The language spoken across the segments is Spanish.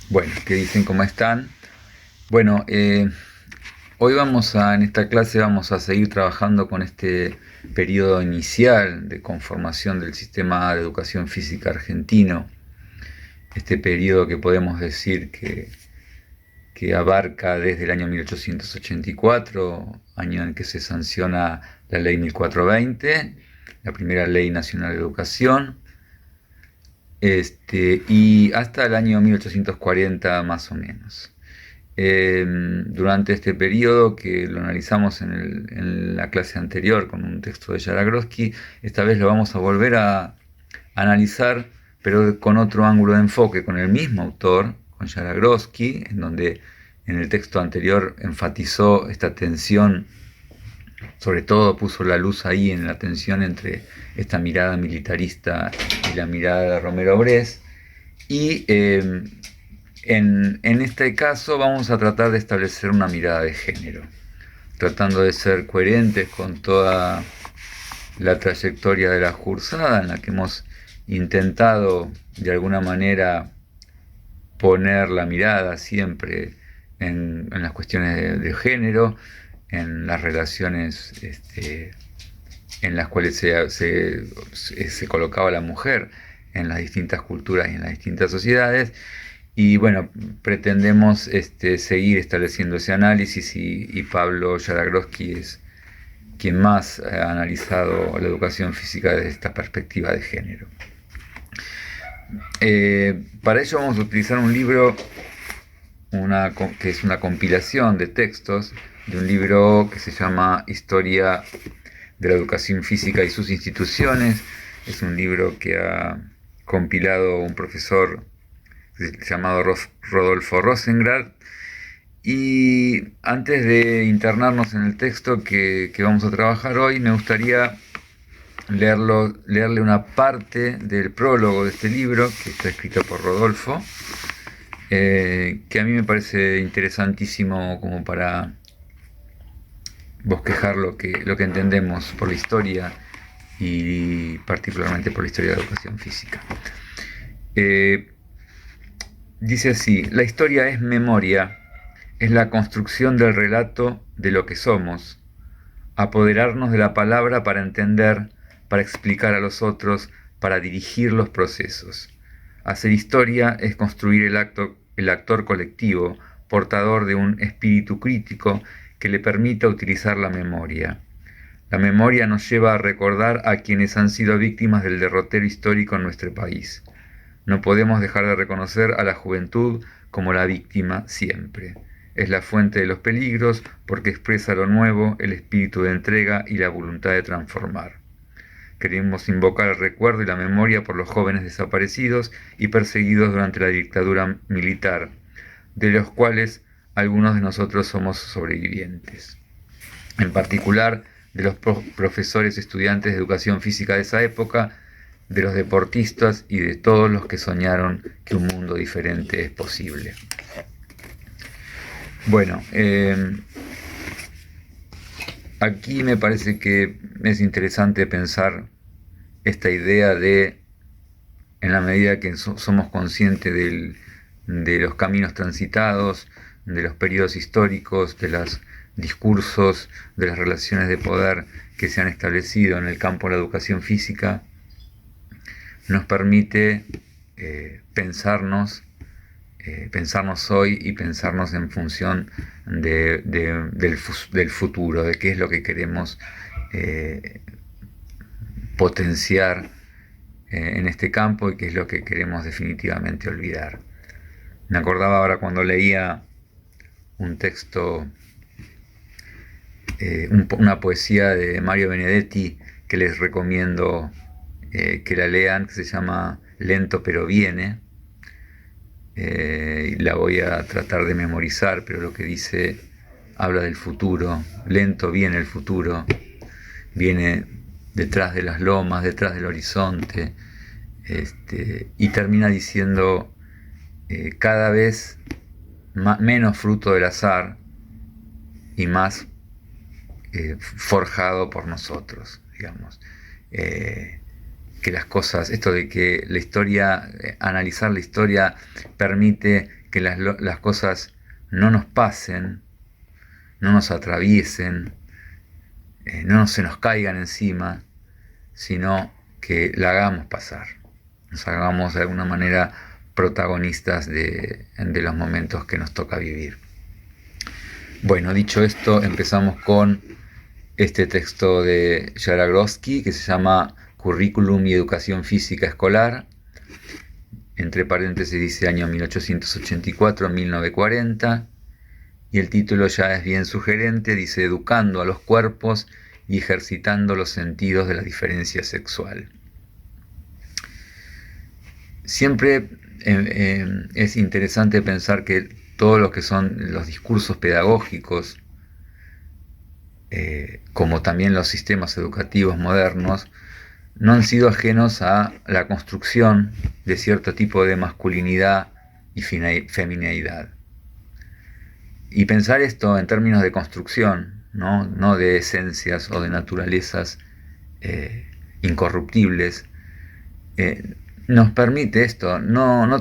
Bueno, ¿qué dicen? ¿Cómo están? Bueno, hoy en esta clase vamos a seguir trabajando con este periodo inicial de conformación del sistema de educación física argentino, este periodo que podemos decir que abarca desde el año 1884, año en que se sanciona la ley 1420, la primera ley nacional de educación, y hasta el año 1840 más o menos. Durante este periodo que lo analizamos en la clase anterior con un texto de Jaroslawski, esta vez lo vamos a volver a analizar, pero con otro ángulo de enfoque, con el mismo autor, con Jaroslawski, en donde en el texto anterior enfatizó esta tensión, sobre todo puso la luz ahí en la tensión entre esta mirada militarista y la mirada de Romero Brest, y en este caso vamos a tratar de establecer una mirada de género, tratando de ser coherentes con toda la trayectoria de la Cursada, en la que hemos intentado de alguna manera poner la mirada siempre en las cuestiones de género, en las relaciones en las cuales se colocaba la mujer en las distintas culturas y en las distintas sociedades. Y bueno, pretendemos seguir estableciendo ese análisis, y Pablo Jaragroski es quien más ha analizado la educación física desde esta perspectiva de género. Para ello vamos a utilizar un libro que es una compilación de textos de un libro que se llama Historia de la Educación Física y sus instituciones. Es un libro que ha compilado un profesor llamado Rodolfo Rosengrad. Y antes de internarnos en el texto que vamos a trabajar hoy, me gustaría leerle una parte del prólogo de este libro, que está escrito por Rodolfo, que a mí me parece interesantísimo como para bosquejar lo que entendemos por la historia y particularmente por la historia de la educación física. Dice así: la historia es memoria, es la construcción del relato de lo que somos, apoderarnos de la palabra para entender, para explicar a los otros, para dirigir los procesos. Hacer historia es construir el actor colectivo, portador de un espíritu crítico que le permita utilizar la memoria. La memoria nos lleva a recordar a quienes han sido víctimas del derrotero histórico en nuestro país. No podemos dejar de reconocer a la juventud como la víctima siempre. Es la fuente de los peligros porque expresa lo nuevo, el espíritu de entrega y la voluntad de transformar. Queremos invocar el recuerdo y la memoria por los jóvenes desaparecidos y perseguidos durante la dictadura militar, de los cuales algunos de nosotros somos sobrevivientes. En particular, de los profesores estudiantes de educación física de esa época, de los deportistas y de todos los que soñaron que un mundo diferente es posible. Bueno, aquí me parece que es interesante pensar esta idea de, en la medida que somos conscientes de los caminos transitados, de los periodos históricos, de los discursos, de las relaciones de poder que se han establecido en el campo de la educación física, nos permite pensarnos hoy y pensarnos en función del futuro, de qué es lo que queremos potenciar en este campo y qué es lo que queremos definitivamente olvidar. Me acordaba ahora cuando leía un texto, una poesía de Mario Benedetti que les recomiendo que la lean, que se llama Lento pero viene. Y la voy a tratar de memorizar, pero lo que dice habla del futuro. Lento viene el futuro, viene detrás de las lomas, detrás del horizonte, y termina diciendo cada vez menos fruto del azar y más forjado por nosotros, digamos. Que las cosas, esto de que la historia, analizar la historia permite que las cosas no nos pasen, no nos atraviesen, no se nos caigan encima, sino que la hagamos pasar, nos hagamos de alguna manera protagonistas de los momentos que nos toca vivir. Bueno, dicho esto, empezamos con este texto de Jablonski que se llama Currículum y Educación Física Escolar. Entre paréntesis dice año 1884-1940, y el título ya es bien sugerente, dice Educando a los cuerpos y ejercitando los sentidos de la diferencia sexual. Siempre es interesante pensar que todo lo que son los discursos pedagógicos, como también los sistemas educativos modernos, no han sido ajenos a la construcción de cierto tipo de masculinidad y feminidad. Y pensar esto en términos de construcción, no de esencias o de naturalezas incorruptibles, nos permite esto, no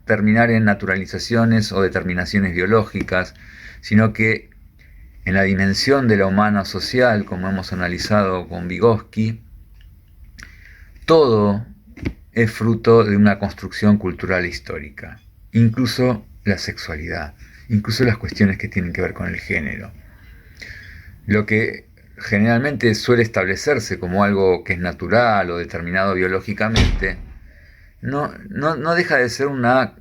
terminar en naturalizaciones o determinaciones biológicas, sino que en la dimensión de la humana social, como hemos analizado con Vygotsky, todo es fruto de una construcción cultural e histórica, incluso la sexualidad, incluso las cuestiones que tienen que ver con el género. Lo que generalmente suele establecerse como algo que es natural o determinado biológicamente, no deja de ser una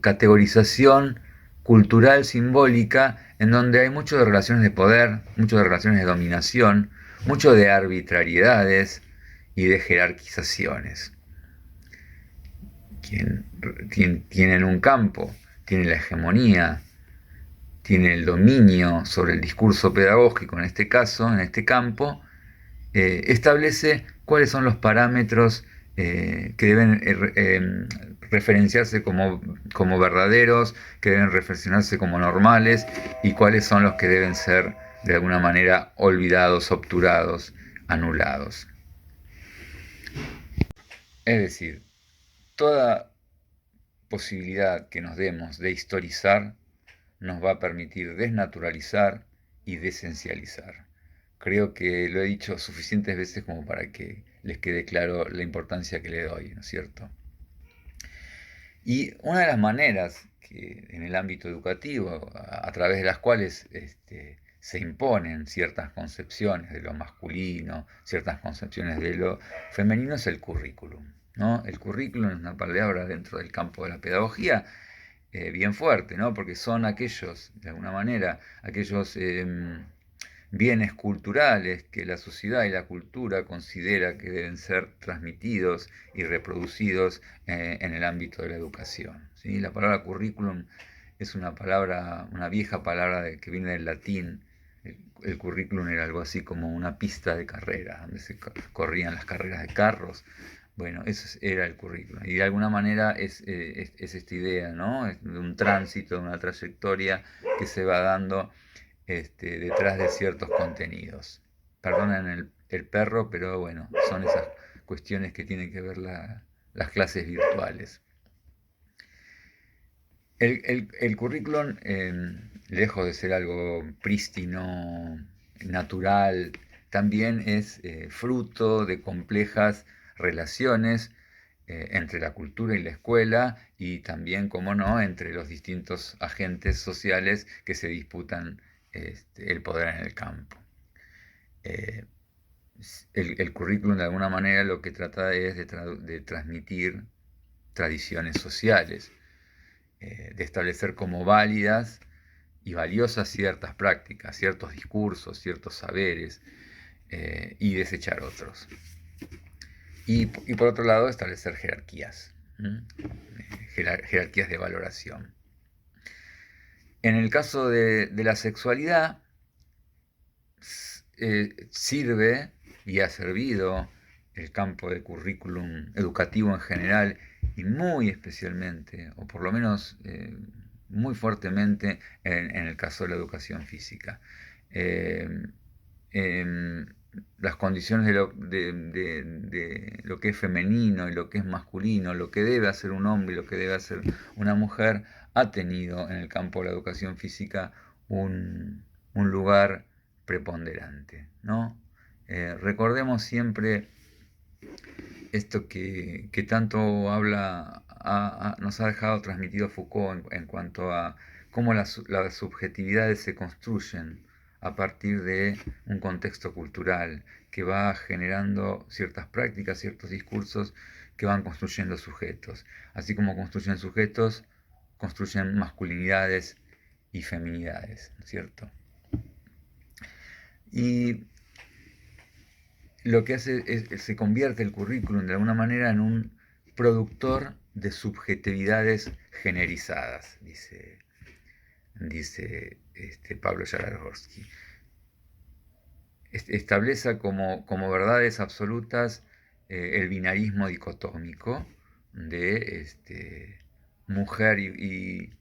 categorización cultural simbólica en donde hay mucho de relaciones de poder, mucho de relaciones de dominación, mucho de arbitrariedades y de jerarquizaciones. Quien tiene en un campo, tiene la hegemonía, tiene el dominio sobre el discurso pedagógico, en este caso, en este campo, establece cuáles son los parámetros que deben referenciarse como verdaderos, que deben reflexionarse como normales, y cuáles son los que deben ser de alguna manera olvidados, obturados, anulados. Es decir, toda posibilidad que nos demos de historizar nos va a permitir desnaturalizar y desencializar. Creo que lo he dicho suficientes veces como para que les quede claro la importancia que le doy, ¿no es cierto? Y una de las maneras que en el ámbito educativo, a través de las cuales se imponen ciertas concepciones de lo masculino, ciertas concepciones de lo femenino, es el currículum, ¿no? El currículum es una palabra dentro del campo de la pedagogía bien fuerte, ¿no? Porque son aquellos, de alguna manera, aquellos bienes culturales que la sociedad y la cultura considera que deben ser transmitidos y reproducidos en el ámbito de la educación, ¿sí? La palabra currículum es una vieja palabra que viene del latín. El currículum era algo así como una pista de carrera, donde se corrían las carreras de carros. Bueno, eso era el currículum. Y de alguna manera es esta idea, ¿no? Es de un tránsito, de una trayectoria que se va dando detrás de ciertos contenidos. Perdonen el perro, pero bueno, son esas cuestiones que tienen que ver las clases virtuales. El currículum, lejos de ser algo prístino, natural, también es fruto de complejas relaciones entre la cultura y la escuela, y también, como no, entre los distintos agentes sociales que se disputan el poder en el campo. El currículum, de alguna manera, lo que trata es de transmitir tradiciones sociales, de establecer como válidas y valiosas ciertas prácticas, ciertos discursos, ciertos saberes, y desechar otros. Y por otro lado, establecer jerarquías, jerarquías de valoración. En el caso de la sexualidad, sirve y ha servido el campo del currículum educativo en general, y muy especialmente, o por lo menos muy fuertemente, en el caso de la educación física. las condiciones de lo que es femenino y lo que es masculino, lo que debe hacer un hombre y lo que debe hacer una mujer, ha tenido en el campo de la educación física un lugar preponderante, ¿no? Recordemos siempre esto que tanto nos ha dejado transmitido Foucault en cuanto a cómo las subjetividades se construyen a partir de un contexto cultural que va generando ciertas prácticas, ciertos discursos que van construyendo sujetos. Así como construyen sujetos, construyen masculinidades y feminidades, ¿no es cierto? Y lo que hace es se convierte el currículum de alguna manera en un productor de subjetividades generizadas, dice Pablo Jaragorsky. Establece como verdades absolutas el binarismo dicotómico de mujer y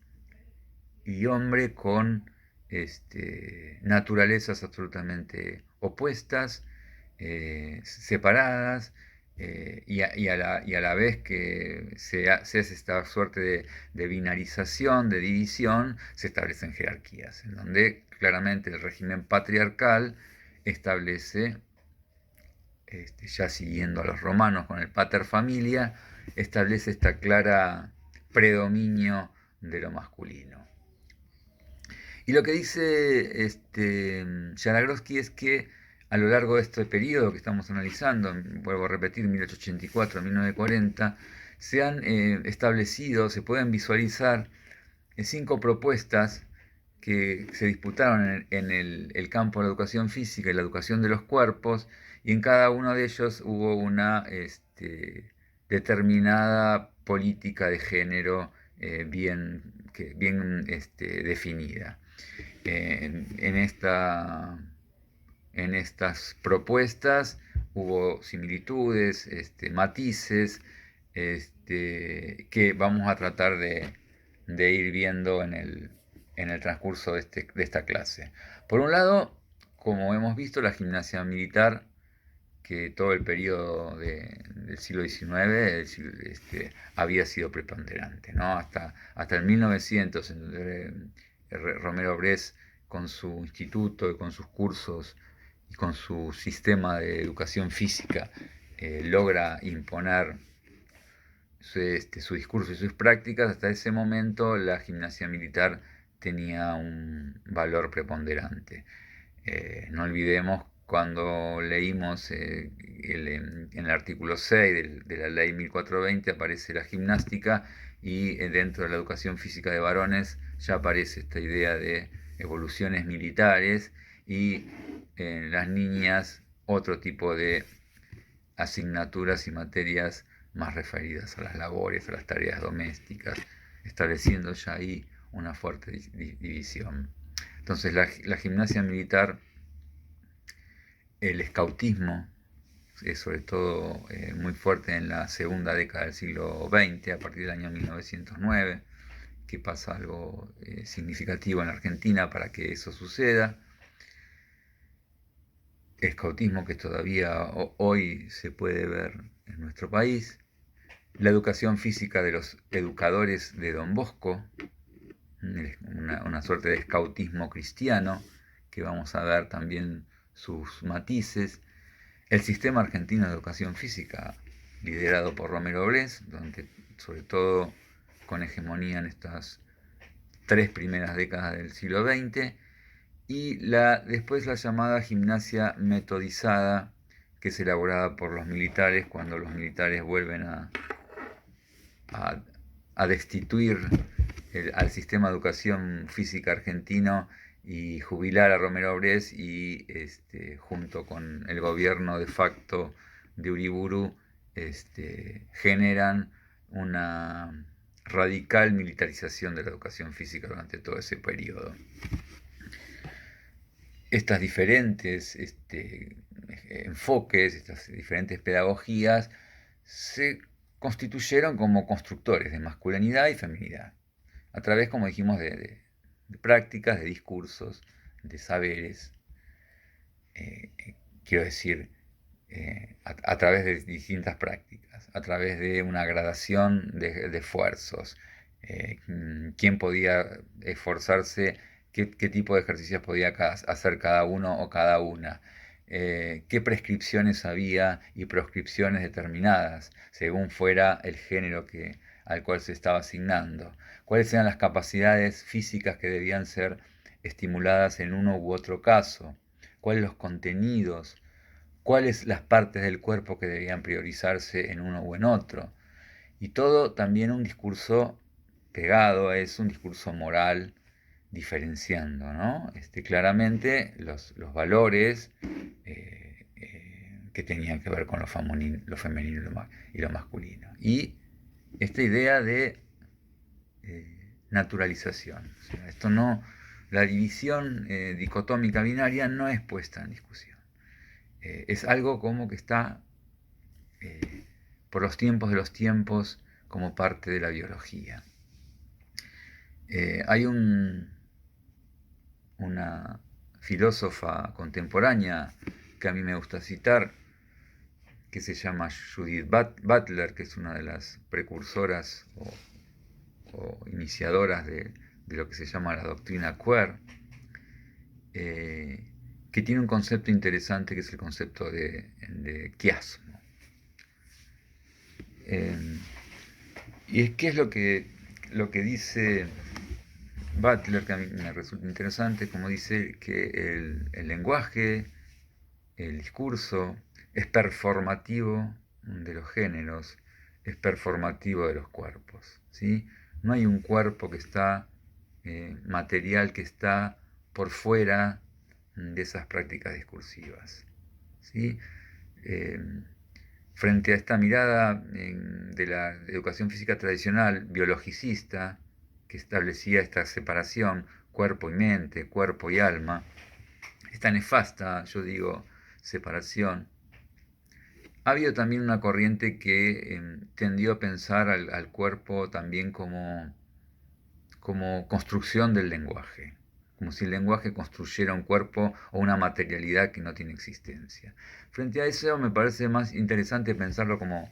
hombre con naturalezas absolutamente opuestas, separadas, y a la vez que se hace esta suerte de binarización, de división, se establecen jerarquías, en donde claramente el régimen patriarcal establece, ya siguiendo a los romanos con el pater familia, establece esta clara predominio de lo masculino. Y lo que dice Jaragroski es que a lo largo de este periodo que estamos analizando, vuelvo a repetir, 1884 1940, se han establecido, se pueden visualizar 5 propuestas que se disputaron en el campo de la educación física y la educación de los cuerpos, y en cada uno de ellos hubo una determinada política de género bien definida. En estas propuestas hubo similitudes, matices, que vamos a tratar de ir viendo en el transcurso de esta clase. Por un lado, como hemos visto, la gimnasia militar, que todo el periodo del siglo XIX había sido preponderante, ¿no? Hasta el 1900, en donde Romero Brés, con su instituto y con sus cursos y con su sistema de educación física, logra imponer su discurso y sus prácticas. Hasta ese momento la gimnasia militar tenía un valor preponderante. No olvidemos cuando leímos en el artículo 6 de la ley 1420 aparece la gimnástica, y dentro de la educación física de varones ya aparece esta idea de evoluciones militares, y en las niñas otro tipo de asignaturas y materias más referidas a las labores, a las tareas domésticas, estableciendo ya ahí una fuerte división. Entonces la gimnasia militar, el escautismo, es sobre todo muy fuerte en la segunda década del siglo XX, a partir del año 1909, que pasa algo significativo en Argentina para que eso suceda. Escautismo que todavía hoy se puede ver en nuestro país. La educación física de los educadores de Don Bosco, una suerte de escautismo cristiano, que vamos a ver también sus matices. El sistema argentino de educación física, liderado por Romero Brés, donde sobre todo con hegemonía en estas 3 primeras décadas del siglo XX, y después la llamada gimnasia metodizada, que es elaborada por los militares cuando los militares vuelven a destituir al sistema de educación física argentino y jubilar a Romero Brés, y junto con el gobierno de facto de Uriburu generan una radical militarización de la educación física durante todo ese periodo. Estas diferentes enfoques, estas diferentes pedagogías se constituyeron como constructores de masculinidad y feminidad, a través, como dijimos, de prácticas, de discursos, de saberes, quiero decir, a través de distintas prácticas, a través de una gradación de esfuerzos. ¿Quién podía esforzarse? ¿Qué tipo de ejercicios podía hacer cada uno o cada una? ¿Qué prescripciones había y proscripciones determinadas, según fuera el género al cual se estaba asignando? ¿Cuáles eran las capacidades físicas que debían ser estimuladas en uno u otro caso? ¿Cuáles los contenidos? ¿Cuáles las partes del cuerpo que debían priorizarse en uno u en otro? Y todo también un discurso pegado a eso, un discurso moral diferenciando, ¿no? Claramente los valores que tenían que ver con lo femenino y lo masculino. Y esta idea de naturalización. O sea, esto no, la división dicotómica binaria no es puesta en discusión. Es algo como que está por los tiempos de los tiempos como parte de la biología. Hay una filósofa contemporánea que a mí me gusta citar, que se llama Judith Butler, que es una de las precursoras o iniciadoras de lo que se llama la doctrina queer, que tiene un concepto interesante que es el concepto de quiasmo. ¿Qué es lo que dice Butler, que a mí me resulta interesante? Como dice que el lenguaje, el discurso, es performativo de los géneros, es performativo de los cuerpos, ¿sí? No hay un cuerpo que está material que está por fuera de esas prácticas discursivas, ¿sí? Frente a esta mirada de la educación física tradicional, biologicista, que establecía esta separación cuerpo y mente, cuerpo y alma, esta nefasta, yo digo, separación, ha habido también una corriente que tendió a pensar al cuerpo también como construcción del lenguaje, como si el lenguaje construyera un cuerpo o una materialidad que no tiene existencia. Frente a eso me parece más interesante pensarlo como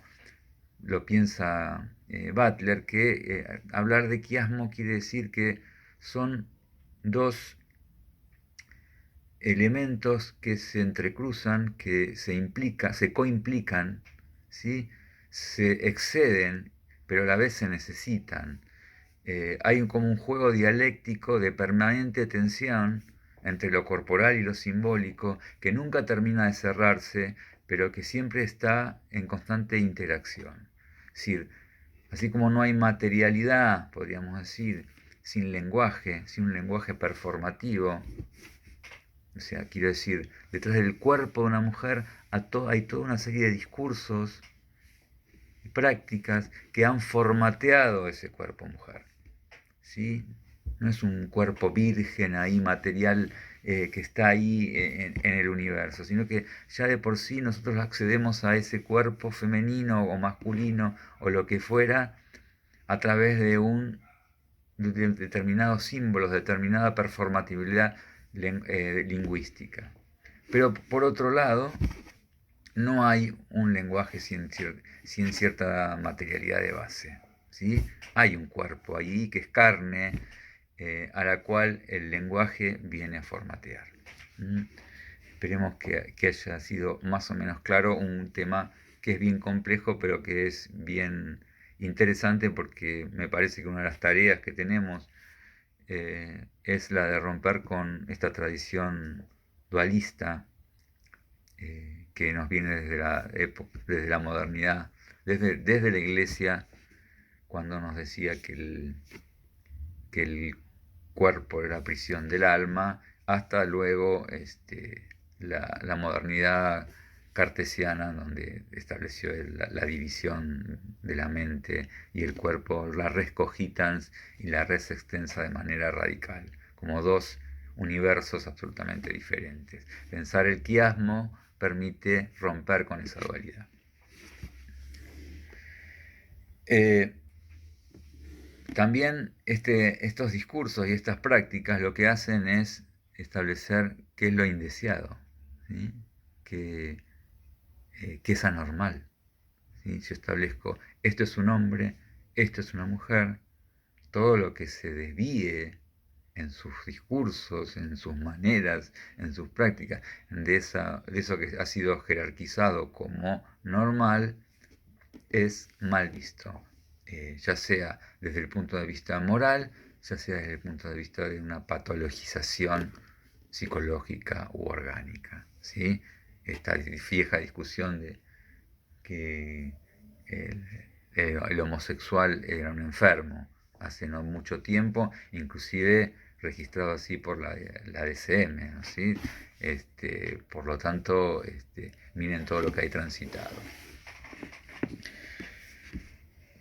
lo piensa Butler, que hablar de quiasmo quiere decir que son dos elementos que se entrecruzan, que se coimplican, ¿sí? Se exceden, pero a la vez se necesitan. Hay como un juego dialéctico de permanente tensión entre lo corporal y lo simbólico, que nunca termina de cerrarse, pero que siempre está en constante interacción. Es decir, así como no hay materialidad, podríamos decir, sin lenguaje, sin un lenguaje performativo, o sea, quiero decir, detrás del cuerpo de una mujer hay toda una serie de discursos y prácticas que han formateado ese cuerpo mujer, ¿sí? No es un cuerpo virgen ahí, material, que está ahí en el universo, sino que ya de por sí nosotros accedemos a ese cuerpo femenino o masculino o lo que fuera a través de determinados símbolos, determinada performatividad lingüística. Pero por otro lado, no hay un lenguaje sin cierta materialidad de base, ¿sí? Hay un cuerpo allí que es carne, a la cual el lenguaje viene a formatear. Esperemos que haya sido más o menos claro un tema que es bien complejo, pero que es bien interesante porque me parece que una de las tareas que tenemos es la de romper con esta tradición dualista que nos viene desde la época, desde la modernidad, desde la iglesia, cuando nos decía que el cuerpo era prisión del alma, hasta luego la modernidad cartesiana, donde estableció la división de la mente y el cuerpo, la res cogitans y la res extensa de manera radical, como dos universos absolutamente diferentes. Pensar el quiasmo permite romper con esa dualidad. También estos discursos y estas prácticas lo que hacen es establecer qué es lo indeseado, ¿sí? que, que es anormal. ¿Sí? Yo establezco, esto es un hombre, esto es una mujer, todo lo que se desvíe en sus discursos, en sus maneras, en sus prácticas, de eso que ha sido jerarquizado como normal, es mal visto, ya sea desde el punto de vista moral, ya sea desde el punto de vista de una patologización psicológica u orgánica. ¿Sí? Esta vieja discusión de que el homosexual era un enfermo hace no mucho tiempo, inclusive registrado así por la DCM, ¿no? ¿Sí? Por lo tanto, miren todo lo que hay transitado.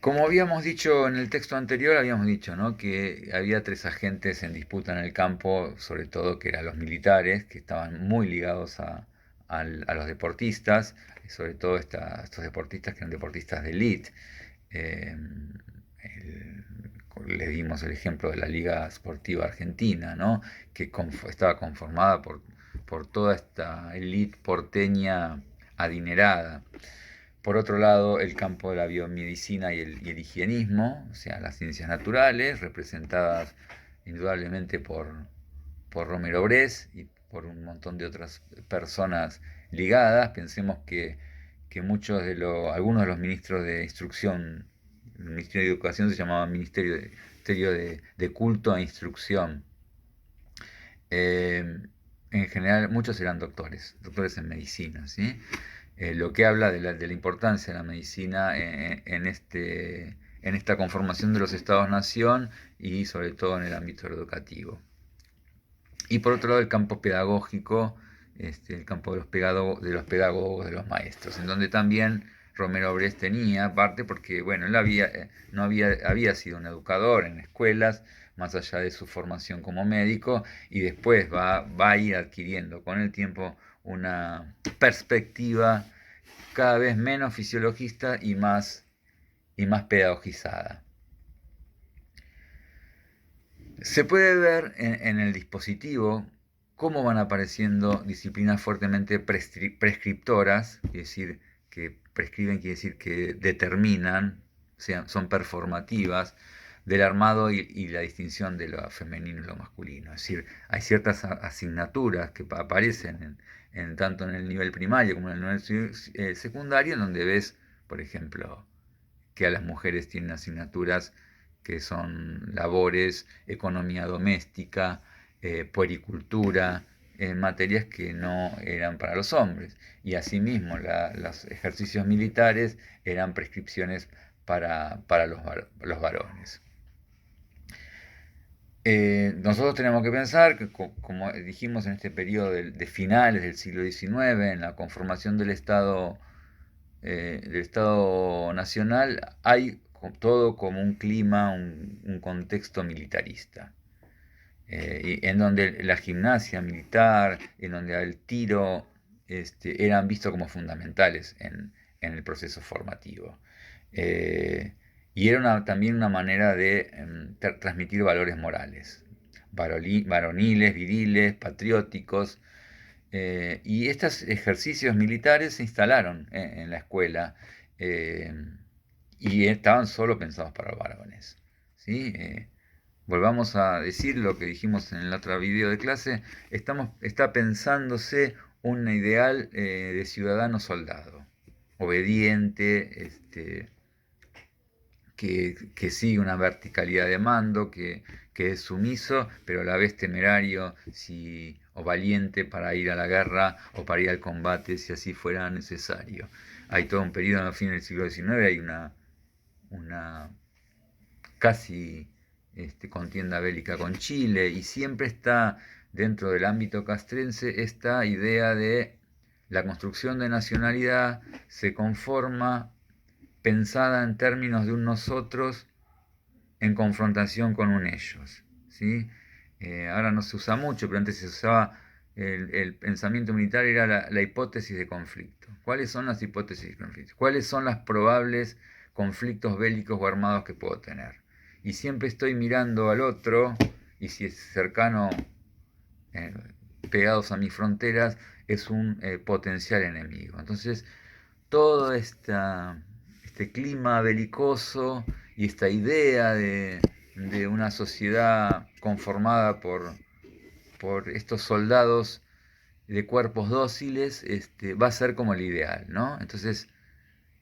Como habíamos dicho en el texto anterior, habíamos dicho, ¿no?, que había tres agentes en disputa en el campo, sobre todo que eran los militares, que estaban muy ligados a los deportistas, y sobre todo estos deportistas que eran deportistas de élite. Eh, le dimos el ejemplo de la Liga Sportiva Argentina, ¿no?, que estaba conformada por toda esta élite porteña adinerada. Por otro lado, el campo de la biomedicina y el higienismo, o sea, las ciencias naturales, representadas indudablemente por Romero Bress y por un montón de otras personas ligadas. Pensemos que algunos de los ministros de instrucción, el Ministerio de Educación se llamaba Ministerio de Culto e Instrucción. En general, muchos eran doctores en medicina, ¿sí? Lo que habla de la importancia de la medicina en esta conformación de los estados-nación y sobre todo en el ámbito educativo. Y por otro lado, el campo pedagógico, el campo de los pedagogos, de los maestros, en donde también Romero Bress tenía parte, porque bueno, él no había sido un educador en escuelas, más allá de su formación como médico, y después va a ir adquiriendo con el tiempo una perspectiva cada vez menos fisiologista y más pedagogizada. Se puede ver en el dispositivo cómo van apareciendo disciplinas fuertemente prescriptoras, quiere decir que prescriben, quiere decir que determinan, son performativas, del armado y la distinción de lo femenino y lo masculino. Es decir, hay ciertas asignaturas que aparecen tanto en el nivel primario como en el nivel secundario, en donde ves, por ejemplo, que a las mujeres tienen asignaturas que son labores, economía doméstica, puericultura, materias que no eran para los hombres. Y asimismo, los ejercicios militares eran prescripciones para los varones. Nosotros tenemos que pensar que, como dijimos en este periodo de finales del siglo XIX, en la conformación del Estado nacional, hay todo como un clima, un contexto militarista, y en donde la gimnasia militar, en donde el tiro, eran vistos como fundamentales en el proceso formativo. Y era también una manera de transmitir valores morales, varoniles, viriles, patrióticos. Y estos ejercicios militares se instalaron en la escuela, y estaban solo pensados para los varones. ¿Sí? Volvamos a decir lo que dijimos en el otro video de clase, está pensándose un ideal de ciudadano soldado, obediente, que sigue una verticalidad de mando, que es sumiso, pero a la vez temerario o valiente para ir a la guerra o para ir al combate si así fuera necesario. Hay todo un periodo en el fin del siglo XIX, hay una casi contienda bélica con Chile, y siempre está dentro del ámbito castrense esta idea de la construcción de nacionalidad se conforma pensada en términos de un nosotros en confrontación con un ellos. ¿Sí? Ahora no se usa mucho, pero antes se usaba, el pensamiento militar era la hipótesis de conflicto. ¿Cuáles son las hipótesis de conflicto? ¿Cuáles son los probables conflictos bélicos o armados que puedo tener? Y siempre estoy mirando al otro, y si es cercano, pegados a mis fronteras es un potencial enemigo. Entonces, todo este clima belicoso y esta idea de una sociedad conformada por estos soldados de cuerpos dóciles, va a ser como el ideal, ¿no? Entonces,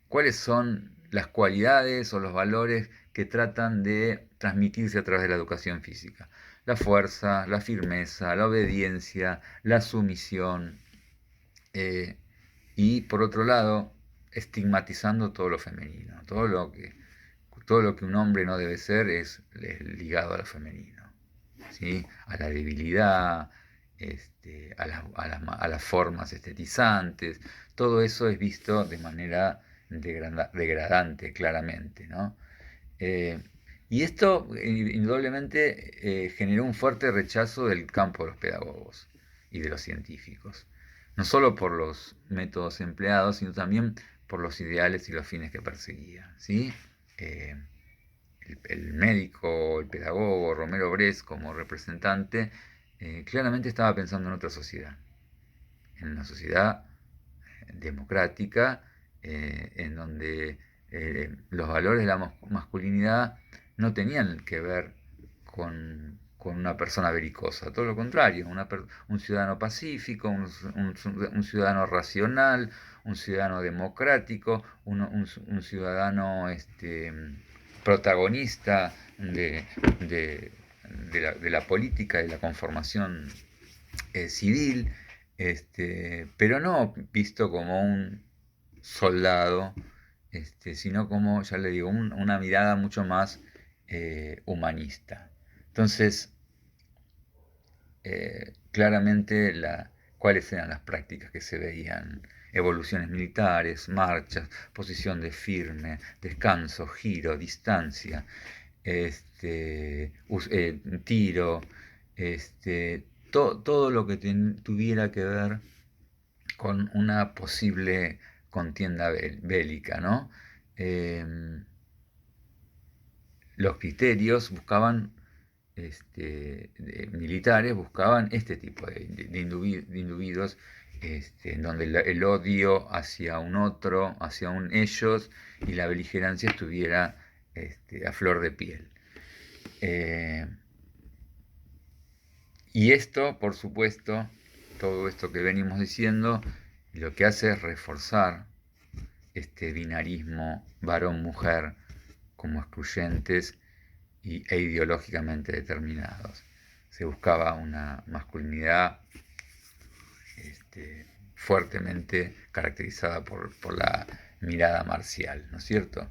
¿cuáles son las cualidades o los valores que tratan de transmitirse a través de la educación física? La fuerza, la firmeza, la obediencia, la sumisión, eh, y por otro lado, estigmatizando todo lo femenino, todo lo que un hombre no debe ser es ligado a lo femenino, ¿sí? A la debilidad, a las formas estetizantes, todo eso es visto de manera degradante, claramente, ¿no? Eh, y esto indudablemente generó un fuerte rechazo del campo de los pedagogos y de los científicos, no solo por los métodos empleados, sino también por los ideales y los fines que perseguía, ¿sí? Eh, el médico, el pedagogo Romero Brest como representante, claramente estaba pensando en otra sociedad, en una sociedad democrática, en donde los valores de la masculinidad no tenían que ver con una persona belicosa, todo lo contrario, un ciudadano pacífico, un ciudadano racional, un ciudadano democrático, un ciudadano protagonista de la política, de la conformación civil, pero no visto como un soldado, sino como, ya le digo, una mirada mucho más humanista. Entonces, claramente cuáles eran las prácticas que se veían: evoluciones militares, marchas, posición de firme, descanso, giro, distancia, tiro, todo lo que tuviera que ver con una posible contienda bélica, ¿no? Los criterios buscaban, militares buscaban este tipo de individuos, en donde el odio hacia un otro, hacia un ellos, y la beligerancia estuviera a flor de piel. Y esto, por supuesto, todo esto que venimos diciendo, lo que hace es reforzar este binarismo varón-mujer como excluyentes e ideológicamente determinados. Se buscaba una masculinidad fuertemente caracterizada por la mirada marcial, ¿no es cierto?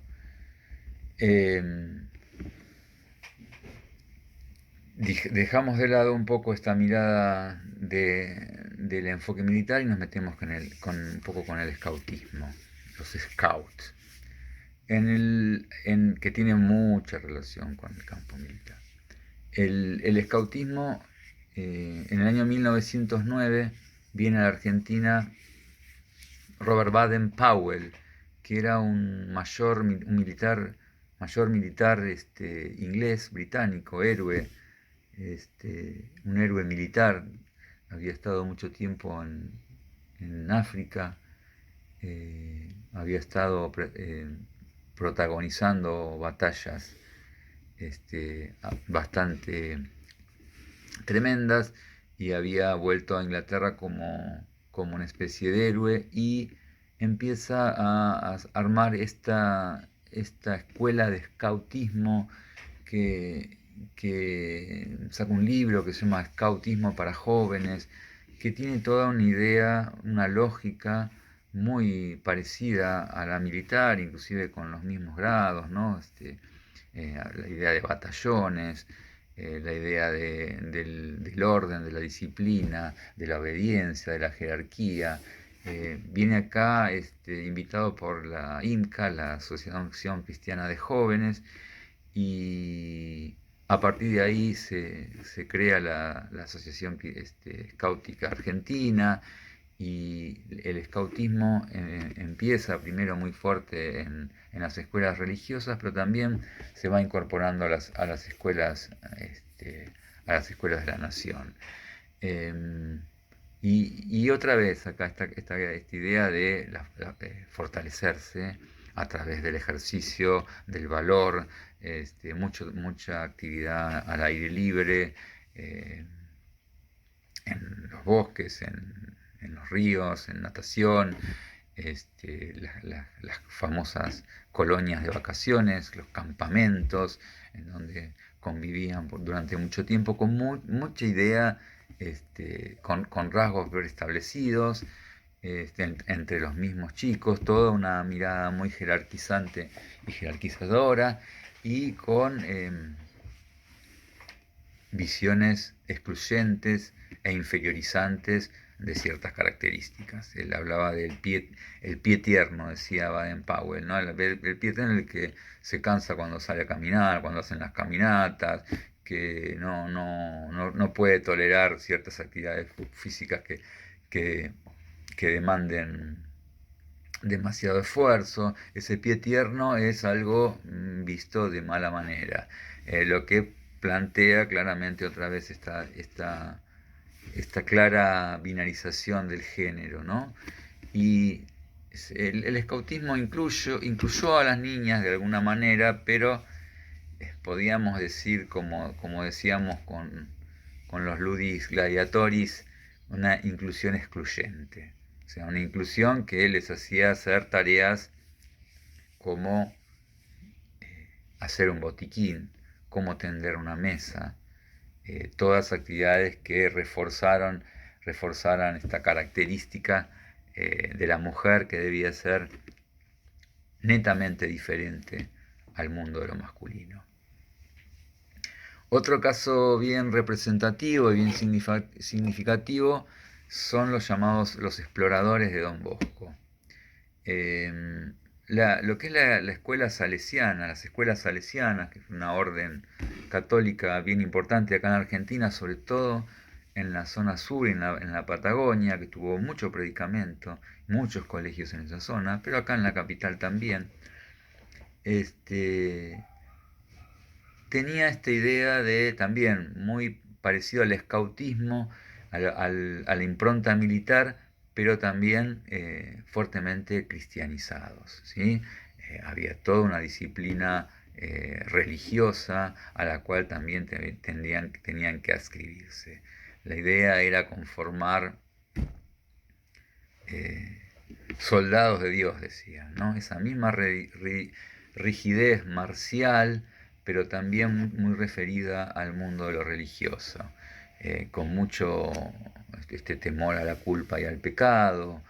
Dejamos de lado un poco esta mirada del enfoque militar y nos metemos un poco con el scoutismo, los scouts, que tiene mucha relación con el campo militar. El scoutismo, en el año 1909, viene a la Argentina Robert Baden-Powell, que era un militar inglés, británico, héroe, un héroe militar. Había estado mucho tiempo en África, había estado protagonizando batallas bastante tremendas, y había vuelto a Inglaterra como una especie de héroe, y empieza a armar esta escuela de scoutismo que saca un libro que se llama Scoutismo para Jóvenes, que tiene toda una idea, una lógica muy parecida a la militar, inclusive con los mismos grados, ¿no? La idea de batallones, la idea del orden, de la disciplina, de la obediencia, de la jerarquía. Viene acá invitado por la IMCA, la Asociación Cristiana de Jóvenes, y a partir de ahí se crea la Asociación Scoutica Argentina, y el scoutismo empieza primero muy fuerte en las escuelas religiosas, pero también se va incorporando a las escuelas de la nación. Y otra vez acá esta idea de fortalecerse a través del ejercicio, del valor, mucha actividad al aire libre, eh, en los bosques, en los ríos, en natación, las famosas colonias de vacaciones, los campamentos, en donde convivían durante mucho tiempo con mucha idea, con rasgos preestablecidos, entre los mismos chicos, toda una mirada muy jerarquizante y jerarquizadora, y con visiones excluyentes e inferiorizantes de ciertas características. Él hablaba del el pie tierno, decía Baden-Powell, ¿no? El pie tierno, el que se cansa cuando sale a caminar, cuando hacen las caminatas, que no puede tolerar ciertas actividades físicas que, que demanden demasiado esfuerzo. Ese pie tierno es algo visto de mala manera, lo que plantea claramente otra vez esta clara binarización del género, ¿no? Y el escautismo incluyó a las niñas de alguna manera, pero podíamos decir, como decíamos con los ludis gladiatoris, una inclusión excluyente. O sea, una inclusión que les hacía hacer tareas como hacer un botiquín, cómo tender una mesa, todas actividades que reforzaran esta característica de la mujer que debía ser netamente diferente al mundo de lo masculino. Otro caso bien representativo y bien significativo son los llamados los exploradores de Don Bosco. Lo que es la escuela salesiana, las escuelas salesianas, que es una orden católica bien importante acá en Argentina, sobre todo en la zona sur y en la Patagonia, que tuvo mucho predicamento, muchos colegios en esa zona, pero acá en la capital también, tenía esta idea de también muy parecido al escautismo, a la impronta militar, pero también fuertemente cristianizados, ¿sí? Había toda una disciplina religiosa a la cual también tenían que adscribirse. La idea era conformar eh, soldados de Dios, decían, ¿no? Esa misma rigidez marcial, pero también muy referida al mundo de lo religioso, con mucho temor a la culpa y al pecado,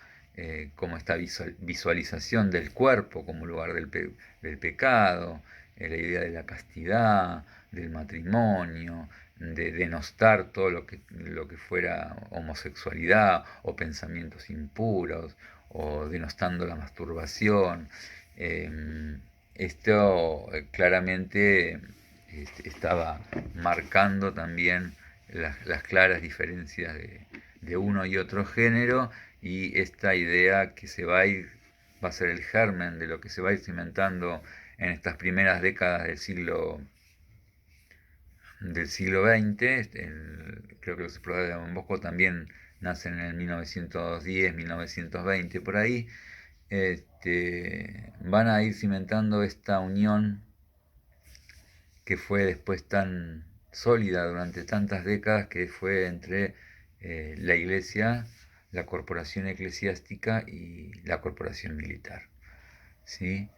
como esta visualización del cuerpo como lugar del pecado, la idea de la castidad, del matrimonio, de denostar todo lo que fuera homosexualidad o pensamientos impuros, o denostando la masturbación. Esto claramente estaba marcando también las claras diferencias de uno y otro género, y esta idea que va a ser el germen de lo que se va a ir cimentando en estas primeras décadas del siglo XX. Creo que los exploradores de Don Bosco también nacen en el 1910, 1920, por ahí. Van a ir cimentando esta unión que fue después tan sólida durante tantas décadas, que fue entre la iglesia, la corporación eclesiástica y la corporación militar. ¿Sí?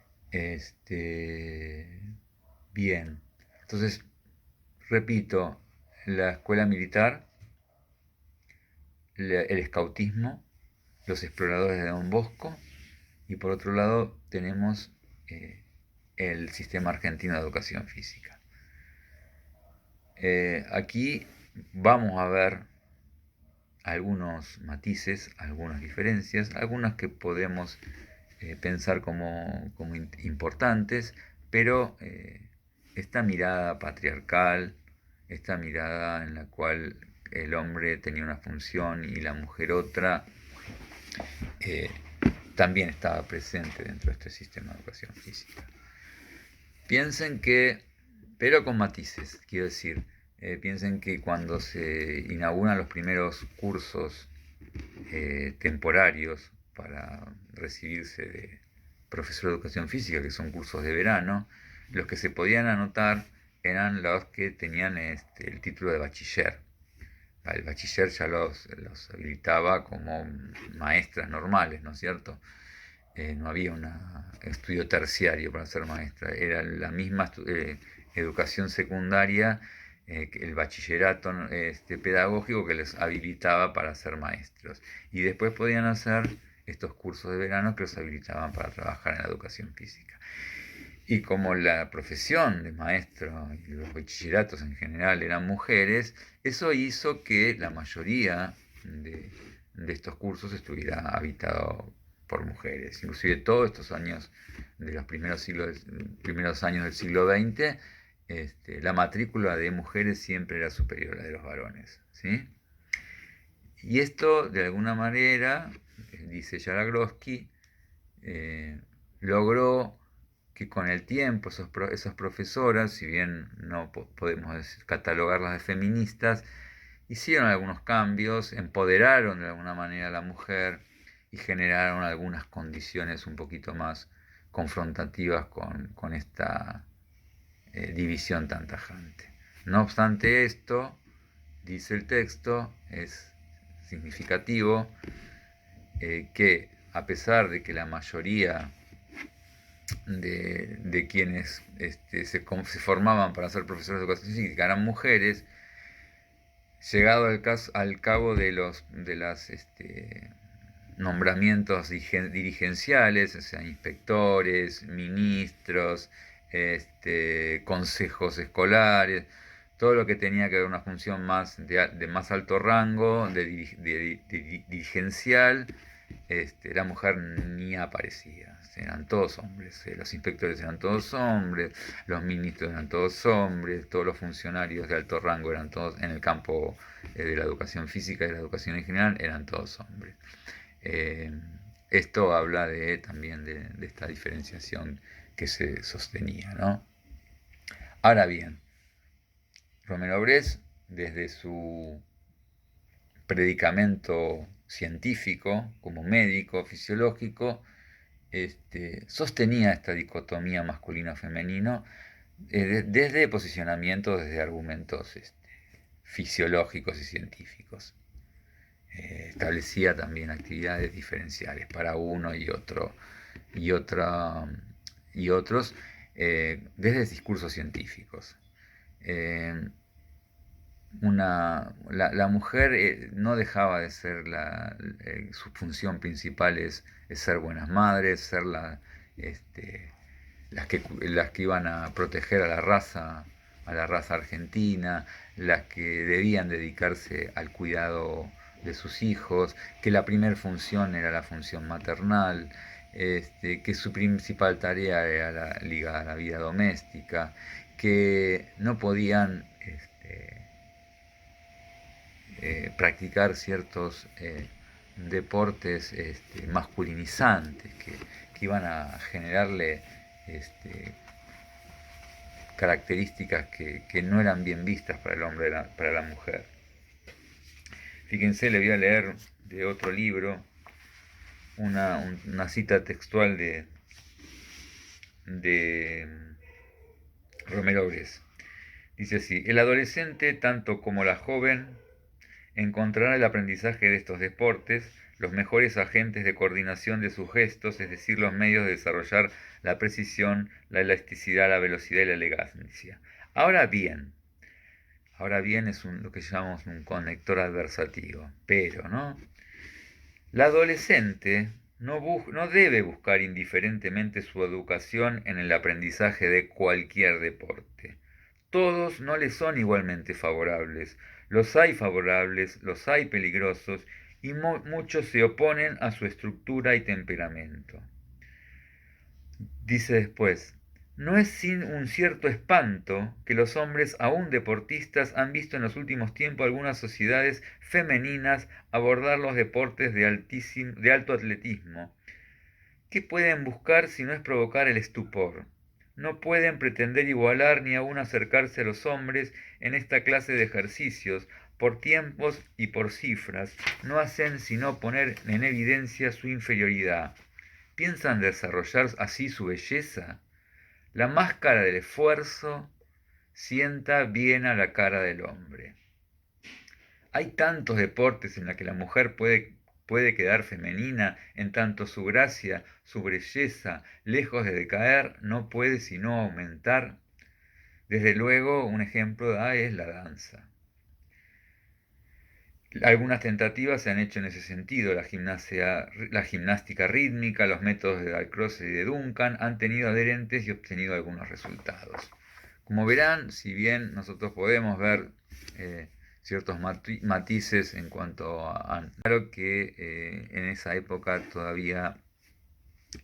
Bien. Entonces, repito, la escuela militar, el escautismo, los exploradores de Don Bosco, y por otro lado tenemos el sistema argentino de educación física. Aquí vamos a ver algunos matices, algunas diferencias, algunas que podemos pensar como importantes, pero esta mirada patriarcal, esta mirada en la cual el hombre tenía una función y la mujer otra, eh, también estaba presente dentro de este sistema de educación física. Piensen que, pero con matices, quiero decir, piensen que cuando se inauguran los primeros cursos temporarios para recibirse de profesor de educación física, que son cursos de verano. Los que se podían anotar eran los que tenían el título de bachiller. El bachiller ya los habilitaba como maestras normales, ¿no es cierto? No había un estudio terciario para ser maestra, era la misma educación secundaria, el bachillerato pedagógico que les habilitaba para ser maestros. Y después podían hacer estos cursos de verano que los habilitaban para trabajar en la educación física. Y como la profesión de maestro y los bachilleratos en general eran mujeres, eso hizo que la mayoría de estos cursos estuviera habitado por mujeres. Inclusive todos estos años de los primeros años del siglo XX, la matrícula de mujeres siempre era superior a la de los varones, ¿sí? Y esto, de alguna manera, dice Jablonski, logró que con el tiempo esas profesoras, si bien no podemos catalogarlas de feministas, hicieron algunos cambios, empoderaron de alguna manera a la mujer y generaron algunas condiciones un poquito más confrontativas con esta división tan tajante. No obstante esto, dice el texto, es significativo que a pesar de que la mayoría de quienes se formaban para ser profesores de educación física eran mujeres, llegado al cabo de los nombramientos dirigenciales, o sea, inspectores, ministros, consejos escolares, todo lo que tenía que ver una función más de más alto rango, dirigencial, la mujer ni aparecía, eran todos hombres, los inspectores eran todos hombres, los ministros eran todos hombres, todos los funcionarios de alto rango eran todos, en el campo de la educación física y de la educación en general, eran todos hombres. Esto habla también de esta diferenciación que se sostenía, ¿no? Ahora bien, Romero Brest, desde su predicamento científico, como médico, fisiológico, sostenía esta dicotomía masculino-femenino desde posicionamientos, desde argumentos fisiológicos y científicos. Establecía también actividades diferenciales para uno y otro y otros desde discursos científicos. La mujer no dejaba de ser su función principal es ser buenas madres, ser las que iban a proteger a la raza argentina, las que debían dedicarse al cuidado de sus hijos, que la primera función era la función maternal, que su principal tarea era ligada a la vida doméstica, que no podían practicar ciertos deportes masculinizantes que iban a generarle características que no eran bien vistas para el hombre, para la mujer. Fíjense, le voy a leer de otro libro una cita textual de Romero Brest. Dice así: el adolescente, tanto como la joven, encontrará el aprendizaje de estos deportes los mejores agentes de coordinación de sus gestos, es decir, los medios de desarrollar la precisión, la elasticidad, la velocidad y la elegancia. Ahora bien es lo que llamamos un conector adversativo, pero, ¿no? La adolescente no debe buscar indiferentemente su educación en el aprendizaje de cualquier deporte. Todos no le son igualmente favorables. Los hay favorables, los hay peligrosos y muchos se oponen a su estructura y temperamento. Dice después: no es sin un cierto espanto que los hombres, aún deportistas, han visto en los últimos tiempos algunas sociedades femeninas abordar los deportes de alto atletismo. ¿Qué pueden buscar si no es provocar el estupor? No pueden pretender igualar ni aún acercarse a los hombres en esta clase de ejercicios, por tiempos y por cifras, no hacen sino poner en evidencia su inferioridad. ¿Piensan desarrollar así su belleza? La máscara del esfuerzo sienta bien a la cara del hombre. Hay tantos deportes en los que la mujer puede quedar femenina, en tanto su gracia, su belleza, lejos de decaer, no puede sino aumentar. Desde luego, un ejemplo es la danza. Algunas tentativas se han hecho en ese sentido. La gimnástica rítmica, los métodos de Dalcroze y de Duncan han tenido adherentes y obtenido algunos resultados. Como verán, si bien nosotros podemos ver ciertos matices en cuanto a... Claro que en esa época todavía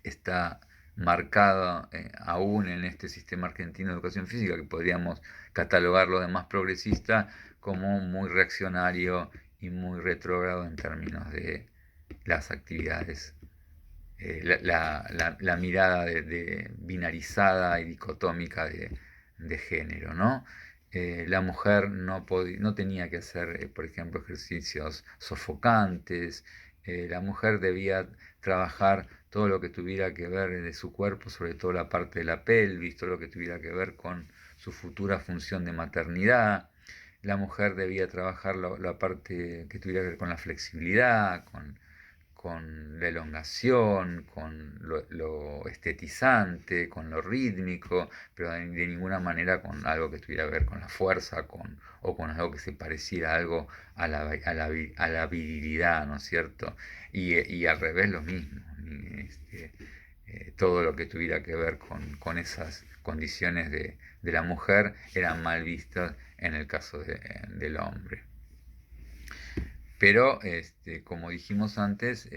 está marcada, aún en este sistema argentino de educación física, que podríamos catalogarlo de más progresista, como muy reaccionario y muy retrógrado en términos de las actividades. La mirada de binarizada y dicotómica de género, ¿no? La mujer no tenía que hacer, por ejemplo, ejercicios sofocantes. La mujer debía trabajar todo lo que tuviera que ver de su cuerpo, sobre todo la parte de la pelvis, todo lo que tuviera que ver con su futura función de maternidad. La mujer debía trabajar la parte que tuviera que ver con la flexibilidad, con la elongación, con lo estetizante, con lo rítmico, pero de ninguna manera con algo que tuviera que ver con la fuerza o con algo que se pareciera algo a la virilidad, ¿no es cierto? Y al revés lo mismo. Todo lo que tuviera que ver con esas condiciones de la mujer eran mal vistas en el caso del hombre. Pero, como dijimos antes,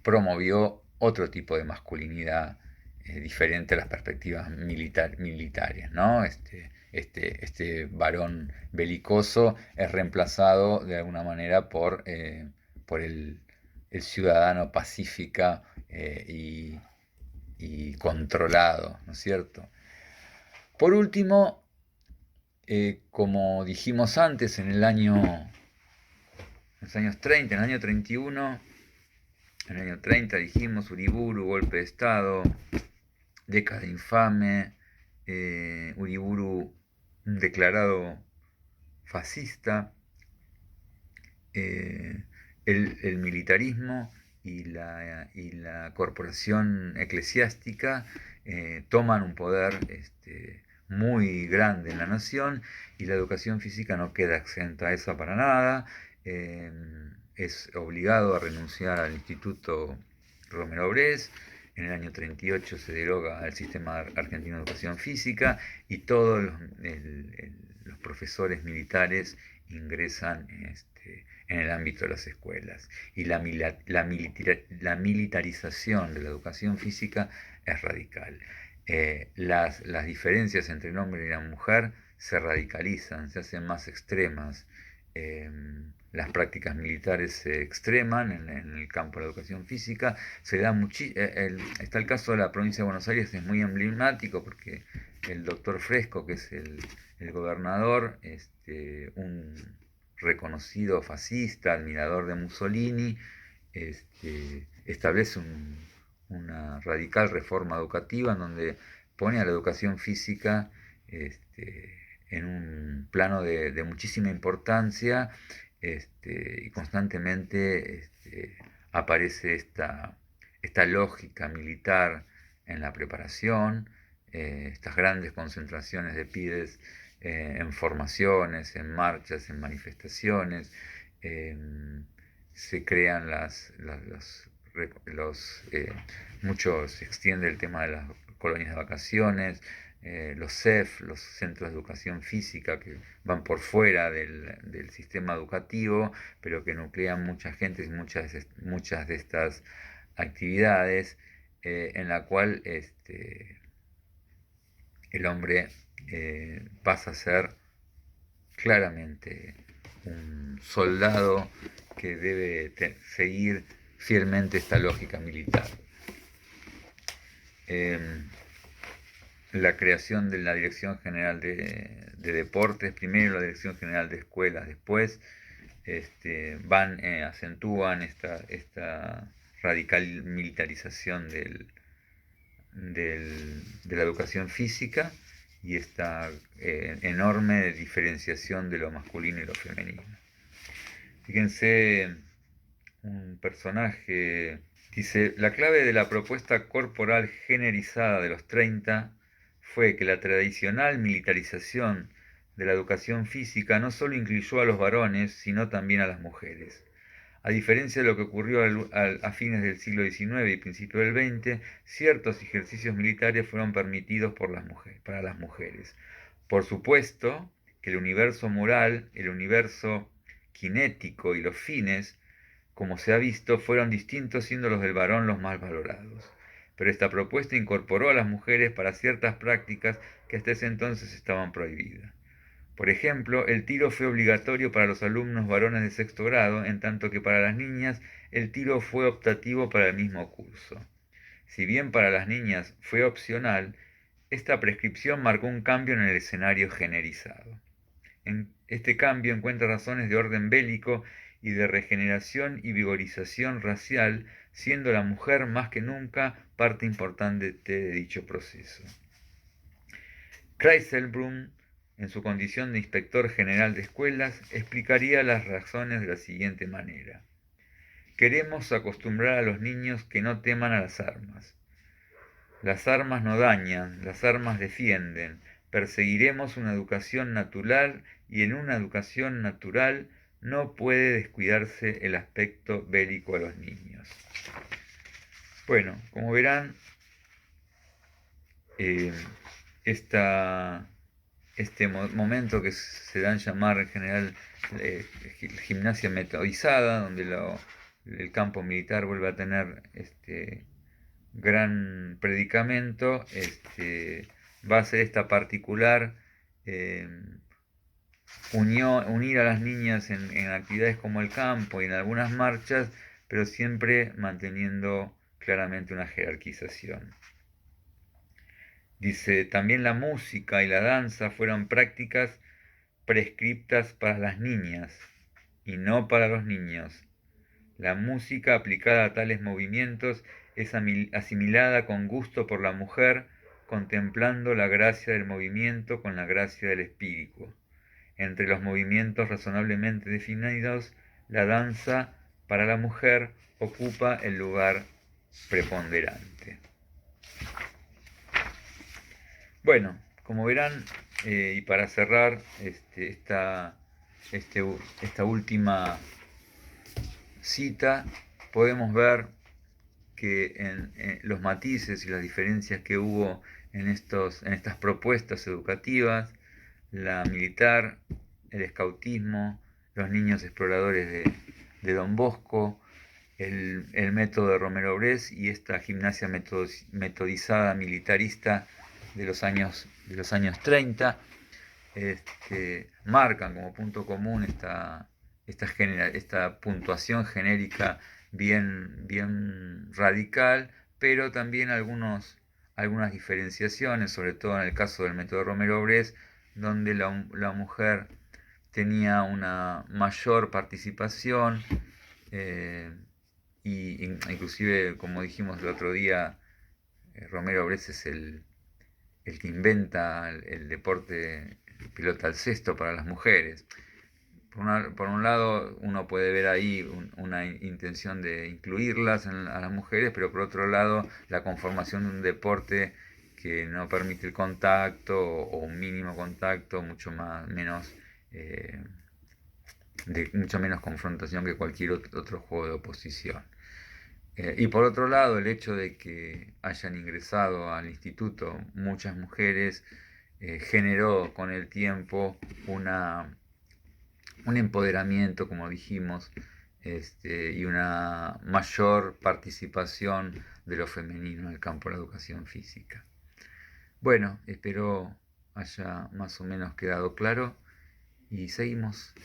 promovió otro tipo de masculinidad diferente a las perspectivas militares, ¿no? Este varón belicoso es reemplazado de alguna manera por el ciudadano pacífica y controlado, ¿no es cierto? Por último, como dijimos antes, en los años 30, en el año 31, en el año 30 dijimos Uriburu, golpe de Estado, década infame, Uriburu declarado fascista, el militarismo y la corporación eclesiástica toman un poder muy grande en la nación y la educación física no queda exenta a eso para nada. Es obligado a renunciar al Instituto Romero Brés. En el año 38 se deroga el sistema argentino de educación física y todos los profesores militares ingresan en el ámbito de las escuelas. Y la militarización de la educación física es radical. Las diferencias entre el hombre y la mujer se radicalizan, se hacen más extremas. Las prácticas militares se extreman en el campo de la educación física. Está el caso de la provincia de Buenos Aires, es muy emblemático porque el doctor Fresco, que es el gobernador, un reconocido fascista, admirador de Mussolini, establece una radical reforma educativa en donde pone a la educación física en un plano de muchísima importancia, y constantemente aparece esta lógica militar en la preparación, estas grandes concentraciones de pibes en formaciones, en marchas, en manifestaciones. Se crean mucho se extiende el tema de las colonias de vacaciones, los CEF, los centros de educación física, que van por fuera del sistema educativo, pero que nuclean mucha gente y muchas de estas actividades, en la cual el hombre pasa a ser claramente un soldado que debe seguir fielmente esta lógica militar. la creación de la Dirección General de Deportes, primero la Dirección General de Escuelas, después acentúan esta radical militarización de la educación física y esta enorme diferenciación de lo masculino y lo femenino. Fíjense, un personaje dice: la clave de la propuesta corporal generizada de los 30 fue que la tradicional militarización de la educación física no solo incluyó a los varones, sino también a las mujeres. A diferencia de lo que ocurrió a fines del siglo XIX y principios del XX, ciertos ejercicios militares fueron permitidos para las mujeres. Por supuesto que el universo moral, el universo cinético y los fines, como se ha visto, fueron distintos, siendo los del varón los más valorados. Pero esta propuesta incorporó a las mujeres para ciertas prácticas que hasta ese entonces estaban prohibidas. Por ejemplo, el tiro fue obligatorio para los alumnos varones de sexto grado, en tanto que para las niñas el tiro fue optativo para el mismo curso. Si bien para las niñas fue opcional, esta prescripción marcó un cambio en el escenario generalizado. Este cambio encuentra razones de orden bélico y de regeneración y vigorización racial, siendo la mujer más que nunca parte importante de dicho proceso. Kreiselbrunn, en su condición de inspector general de escuelas, explicaría las razones de la siguiente manera: queremos acostumbrar a los niños que no teman a las armas. Las armas no dañan, las armas defienden. Perseguiremos una educación natural y en una educación natural no puede descuidarse el aspecto bélico a los niños. Bueno, como verán, este momento que se da en llamar en general gimnasia metodizada, donde el campo militar vuelve a tener gran predicamento, va a ser esta particular unir a las niñas en actividades como el campo y en algunas marchas, pero siempre manteniendo claramente una jerarquización. Dice: también la música y la danza fueron prácticas prescriptas para las niñas y no para los niños. La música aplicada a tales movimientos es asimilada con gusto por la mujer, contemplando la gracia del movimiento con la gracia del espíritu. Entre los movimientos razonablemente definidos, la danza para la mujer ocupa el lugar preponderante. Bueno, como verán, y para cerrar esta última cita, podemos ver que en los matices y las diferencias que hubo en estas propuestas educativas, la militar, el escautismo, los niños exploradores de Don Bosco, el método de Romero Brés y esta gimnasia metodizada militarista de los años 30, marcan como punto común esta puntuación genérica bien radical, pero también algunas diferenciaciones, sobre todo en el caso del método Romero Brés, donde la mujer tenía una mayor participación, y inclusive, como dijimos el otro día, Romero Brés es el que inventa el deporte pelota al cesto para las mujeres. Por un lado, uno puede ver ahí una intención de incluirlas a las mujeres, pero por otro lado, la conformación de un deporte que no permite el contacto o un mínimo contacto, mucho menos confrontación que cualquier otro juego de oposición. Y por otro lado, el hecho de que hayan ingresado al instituto muchas mujeres generó con el tiempo un empoderamiento, como dijimos, y una mayor participación de lo femenino en el campo de la educación física. Bueno, espero haya más o menos quedado claro y seguimos